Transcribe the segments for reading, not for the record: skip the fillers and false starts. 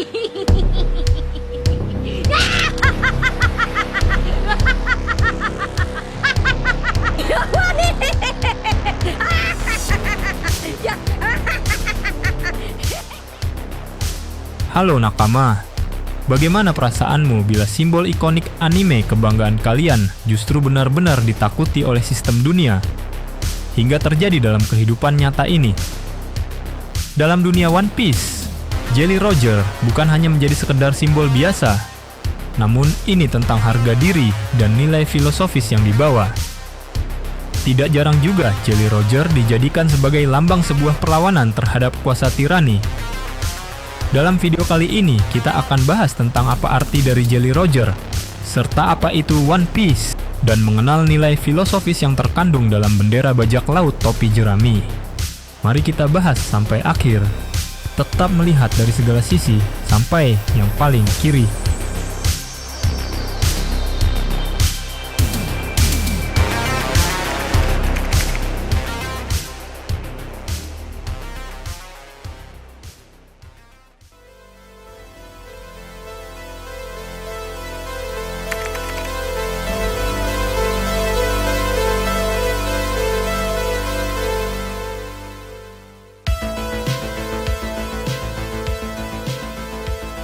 Halo nakama, bagaimana perasaanmu bila simbol ikonik anime kebanggaan kalian justru benar-benar ditakuti oleh sistem dunia, hingga terjadi dalam kehidupan nyata ini? Dalam dunia One Piece, Jolly Roger bukan hanya menjadi sekedar simbol biasa, namun ini tentang harga diri dan nilai filosofis yang dibawa. Tidak jarang juga Jolly Roger dijadikan sebagai lambang sebuah perlawanan terhadap kuasa tirani. Dalam video kali ini, kita akan bahas tentang apa arti dari Jolly Roger, serta apa itu One Piece, dan mengenal nilai filosofis yang terkandung dalam bendera bajak laut topi jerami. Mari kita bahas sampai akhir. Tetap melihat dari segala sisi, sampai yang paling kiri.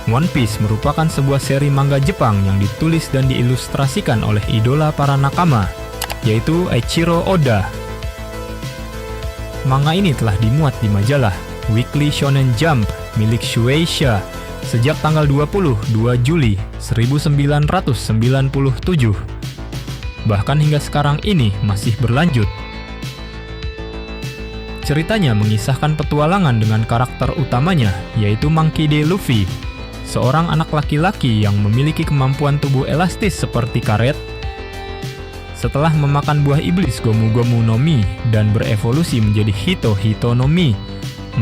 One Piece merupakan sebuah seri manga Jepang yang ditulis dan diilustrasikan oleh idola para nakama, yaitu Eiichiro Oda. Manga ini telah dimuat di majalah Weekly Shonen Jump milik Shueisha sejak tanggal 22 Juli 1997. Bahkan hingga sekarang ini masih berlanjut. Ceritanya mengisahkan petualangan dengan karakter utamanya, yaitu Monkey D. Luffy, seorang anak laki-laki yang memiliki kemampuan tubuh elastis seperti karet. Setelah memakan buah iblis Gomu Gomu no Mi dan berevolusi menjadi Hito Hito no Mi,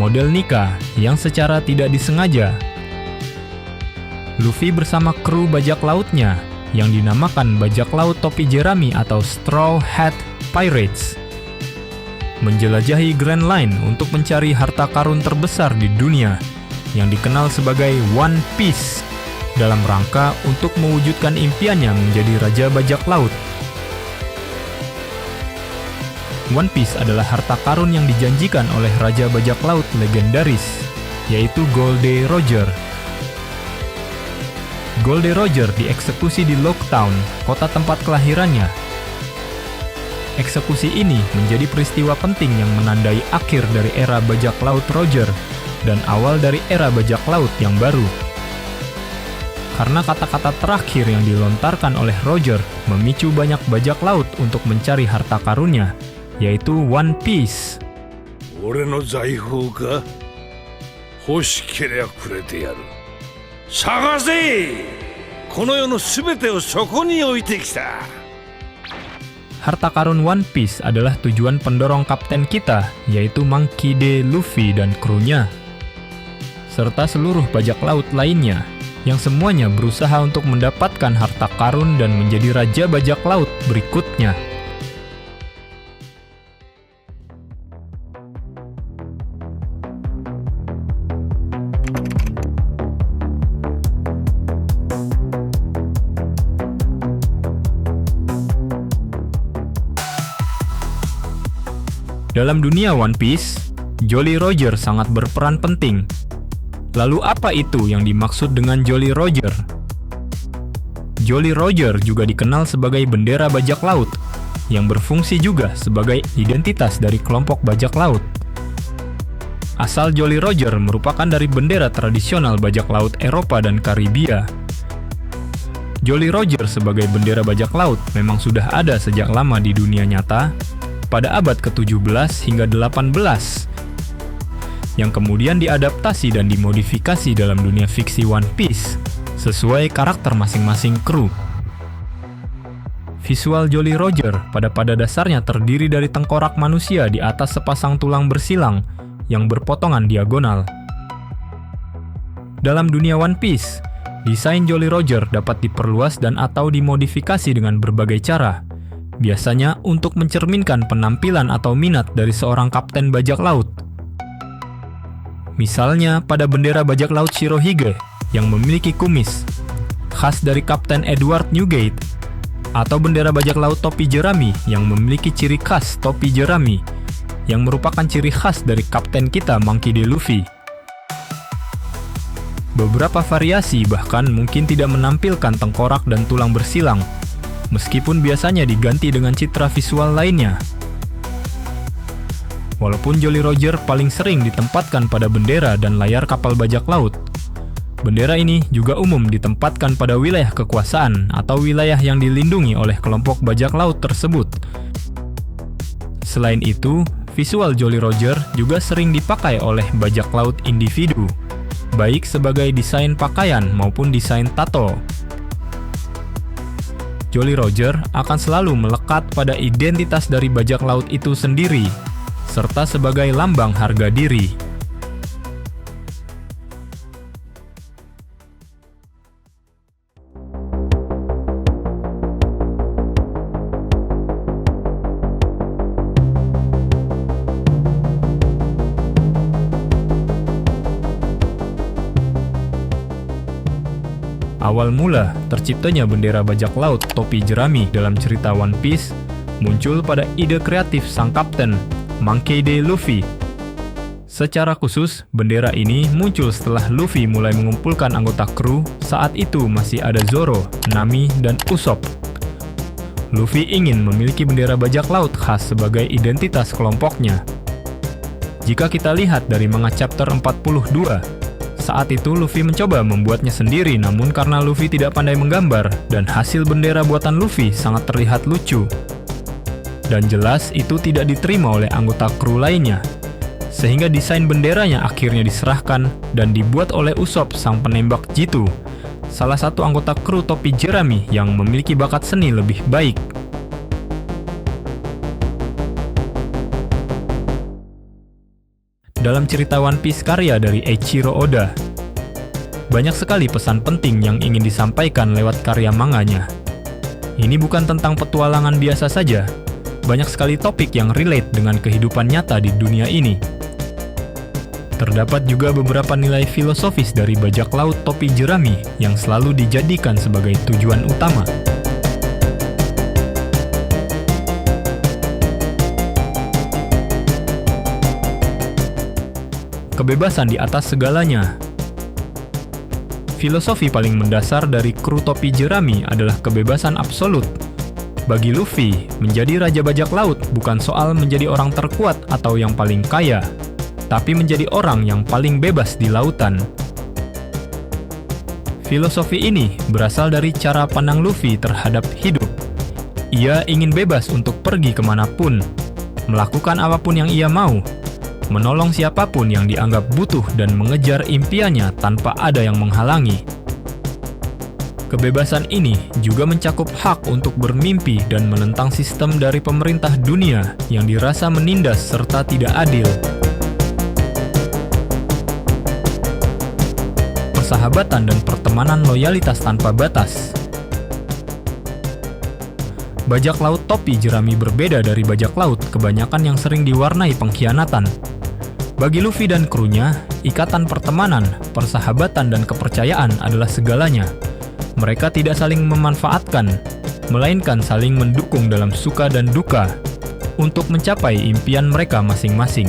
model Nika yang secara tidak disengaja. Luffy bersama kru bajak lautnya yang dinamakan bajak laut topi jerami atau Straw Hat Pirates menjelajahi Grand Line untuk mencari harta karun terbesar di dunia yang dikenal sebagai One Piece, dalam rangka untuk mewujudkan impiannya menjadi Raja Bajak Laut. One Piece adalah harta karun yang dijanjikan oleh Raja Bajak Laut legendaris, yaitu Golde Roger. Golde Roger dieksekusi di Locktown, kota tempat kelahirannya. Eksekusi ini menjadi peristiwa penting yang menandai akhir dari era Bajak Laut Roger dan awal dari era bajak laut yang baru. Karena kata-kata terakhir yang dilontarkan oleh Roger memicu banyak bajak laut untuk mencari harta karunnya, yaitu One Piece. Ore no zaifou ka? Hoshikeria kurete yaru. Sagase! Kono yo no subete o soko ni oite kita. Harta karun One Piece adalah tujuan pendorong kapten kita, yaitu Monkey D. Luffy dan krunya, serta seluruh bajak laut lainnya, yang semuanya berusaha untuk mendapatkan harta karun dan menjadi Raja Bajak Laut berikutnya. Dalam dunia One Piece, Jolly Roger sangat berperan penting. Lalu apa itu yang dimaksud dengan Jolly Roger? Jolly Roger juga dikenal sebagai bendera bajak laut, yang berfungsi juga sebagai identitas dari kelompok bajak laut. Asal Jolly Roger merupakan dari bendera tradisional bajak laut Eropa dan Karibia. Jolly Roger sebagai bendera bajak laut memang sudah ada sejak lama di dunia nyata, pada abad ke-17 hingga 18, yang kemudian diadaptasi dan dimodifikasi dalam dunia fiksi One Piece sesuai karakter masing-masing kru. Visual Jolly Roger pada dasarnya terdiri dari tengkorak manusia di atas sepasang tulang bersilang yang berpotongan diagonal. Dalam dunia One Piece, desain Jolly Roger dapat diperluas dan atau dimodifikasi dengan berbagai cara, biasanya untuk mencerminkan penampilan atau minat dari seorang kapten bajak laut. Misalnya pada bendera bajak laut Shirohige yang memiliki kumis, khas dari Kapten Edward Newgate, atau bendera bajak laut topi jerami yang memiliki ciri khas topi jerami, yang merupakan ciri khas dari kapten kita Monkey D. Luffy. Beberapa variasi bahkan mungkin tidak menampilkan tengkorak dan tulang bersilang, meskipun biasanya diganti dengan citra visual lainnya. Walaupun Jolly Roger paling sering ditempatkan pada bendera dan layar kapal bajak laut, bendera ini juga umum ditempatkan pada wilayah kekuasaan atau wilayah yang dilindungi oleh kelompok bajak laut tersebut. Selain itu, visual Jolly Roger juga sering dipakai oleh bajak laut individu, baik sebagai desain pakaian maupun desain tato. Jolly Roger akan selalu melekat pada identitas dari bajak laut itu sendiri, serta sebagai lambang harga diri. Awal mula terciptanya bendera bajak laut topi jerami dalam cerita One Piece muncul pada ide kreatif sang kapten, Monkey D. Luffy. Secara khusus, bendera ini muncul setelah Luffy mulai mengumpulkan anggota kru. Saat itu masih ada Zoro, Nami, dan Usopp. Luffy ingin memiliki bendera bajak laut khas sebagai identitas kelompoknya. Jika kita lihat dari manga chapter 42, saat itu Luffy mencoba membuatnya sendiri, namun karena Luffy tidak pandai menggambar dan hasil bendera buatan Luffy sangat terlihat lucu, dan jelas itu tidak diterima oleh anggota kru lainnya, sehingga desain benderanya akhirnya diserahkan dan dibuat oleh Usopp sang penembak jitu, salah satu anggota kru topi jerami yang memiliki bakat seni lebih baik. Dalam cerita One Piece karya dari Eiichiro Oda, banyak sekali pesan penting yang ingin disampaikan lewat karya manganya. Ini bukan tentang petualangan biasa saja, banyak sekali topik yang relate dengan kehidupan nyata di dunia ini. Terdapat juga beberapa nilai filosofis dari bajak laut topi jerami yang selalu dijadikan sebagai tujuan utama. Kebebasan di atas segalanya. Filosofi paling mendasar dari kru topi jerami adalah kebebasan absolut. Bagi Luffy, menjadi raja bajak laut bukan soal menjadi orang terkuat atau yang paling kaya, tapi menjadi orang yang paling bebas di lautan. Filosofi ini berasal dari cara pandang Luffy terhadap hidup. Ia ingin bebas untuk pergi kemanapun, melakukan apapun yang ia mau, menolong siapapun yang dianggap butuh dan mengejar impiannya tanpa ada yang menghalangi. Kebebasan ini juga mencakup hak untuk bermimpi dan menentang sistem dari pemerintah dunia yang dirasa menindas serta tidak adil. Persahabatan dan pertemanan loyalitas tanpa batas. Bajak laut topi jerami berbeda dari bajak laut kebanyakan yang sering diwarnai pengkhianatan. Bagi Luffy dan krunya, ikatan pertemanan, persahabatan, dan kepercayaan adalah segalanya. Mereka tidak saling memanfaatkan, melainkan saling mendukung dalam suka dan duka untuk mencapai impian mereka masing-masing.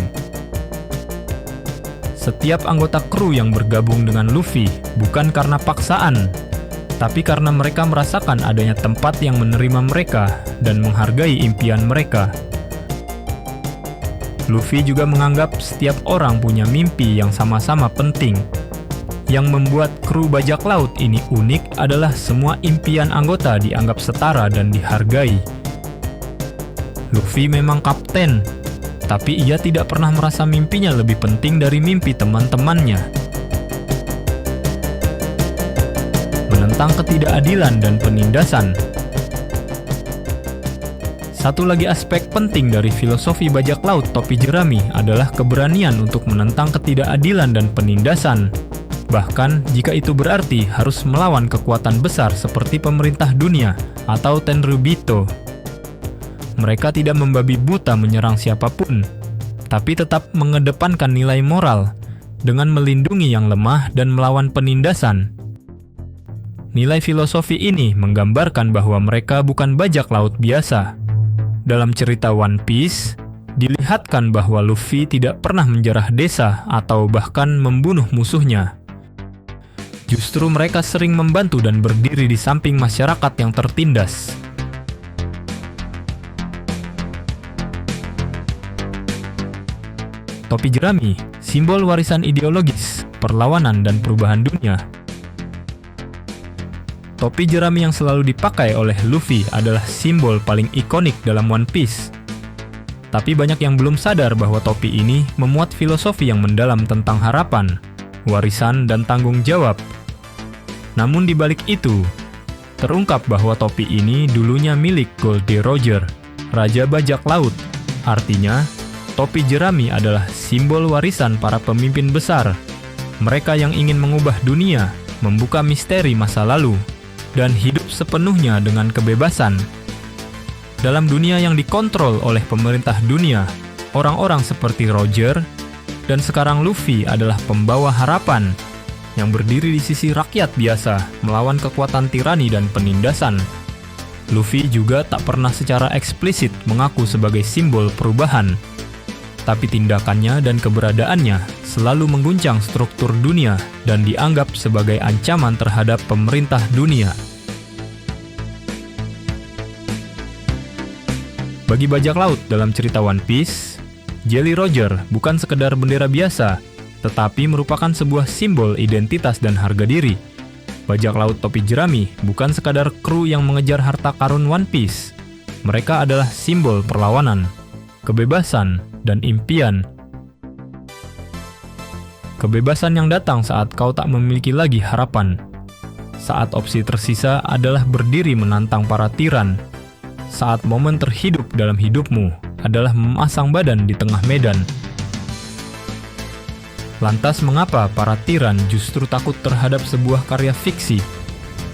Setiap anggota kru yang bergabung dengan Luffy bukan karena paksaan, tapi karena mereka merasakan adanya tempat yang menerima mereka dan menghargai impian mereka. Luffy juga menganggap setiap orang punya mimpi yang sama-sama penting. Yang membuat kru bajak laut ini unik adalah semua impian anggota dianggap setara dan dihargai. Luffy memang kapten, tapi ia tidak pernah merasa mimpinya lebih penting dari mimpi teman-temannya. Menentang ketidakadilan dan penindasan. Satu lagi aspek penting dari filosofi bajak laut topi jerami adalah keberanian untuk menentang ketidakadilan dan penindasan. Bahkan jika itu berarti harus melawan kekuatan besar seperti pemerintah dunia atau Tenryubito. Mereka tidak membabi buta menyerang siapapun, tapi tetap mengedepankan nilai moral dengan melindungi yang lemah dan melawan penindasan. Nilai filosofi ini menggambarkan bahwa mereka bukan bajak laut biasa. Dalam cerita One Piece, dilihatkan bahwa Luffy tidak pernah menjarah desa atau bahkan membunuh musuhnya. Justru mereka sering membantu dan berdiri di samping masyarakat yang tertindas. Topi jerami, simbol warisan ideologis, perlawanan dan perubahan dunia. Topi jerami yang selalu dipakai oleh Luffy adalah simbol paling ikonik dalam One Piece. Tapi banyak yang belum sadar bahwa topi ini memuat filosofi yang mendalam tentang harapan, warisan, dan tanggung jawab. Namun di balik itu, terungkap bahwa topi ini dulunya milik Goldie Roger, Raja Bajak Laut. Artinya, topi jerami adalah simbol warisan para pemimpin besar. Mereka yang ingin mengubah dunia, membuka misteri masa lalu, dan hidup sepenuhnya dengan kebebasan. Dalam dunia yang dikontrol oleh pemerintah dunia, orang-orang seperti Roger dan sekarang Luffy adalah pembawa harapan yang berdiri di sisi rakyat biasa melawan kekuatan tirani dan penindasan. Luffy juga tak pernah secara eksplisit mengaku sebagai simbol perubahan, tapi tindakannya dan keberadaannya selalu mengguncang struktur dunia dan dianggap sebagai ancaman terhadap pemerintah dunia. Bagi bajak laut dalam cerita One Piece, Jolly Roger bukan sekedar bendera biasa, tetapi merupakan sebuah simbol identitas dan harga diri. Bajak laut topi jerami bukan sekadar kru yang mengejar harta karun One Piece. Mereka adalah simbol perlawanan, kebebasan, dan impian. Kebebasan yang datang saat kau tak memiliki lagi harapan. Saat opsi tersisa adalah berdiri menantang para tiran. Saat momen terhidup dalam hidupmu adalah memasang badan di tengah medan. Lantas mengapa para tiran justru takut terhadap sebuah karya fiksi?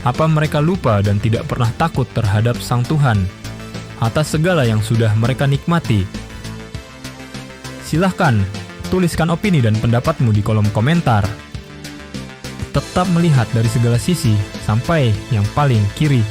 Apa mereka lupa dan tidak pernah takut terhadap Sang Tuhan atas segala yang sudah mereka nikmati? Silahkan, tuliskan opini dan pendapatmu di kolom komentar. Tetap melihat dari segala sisi sampai yang paling kiri.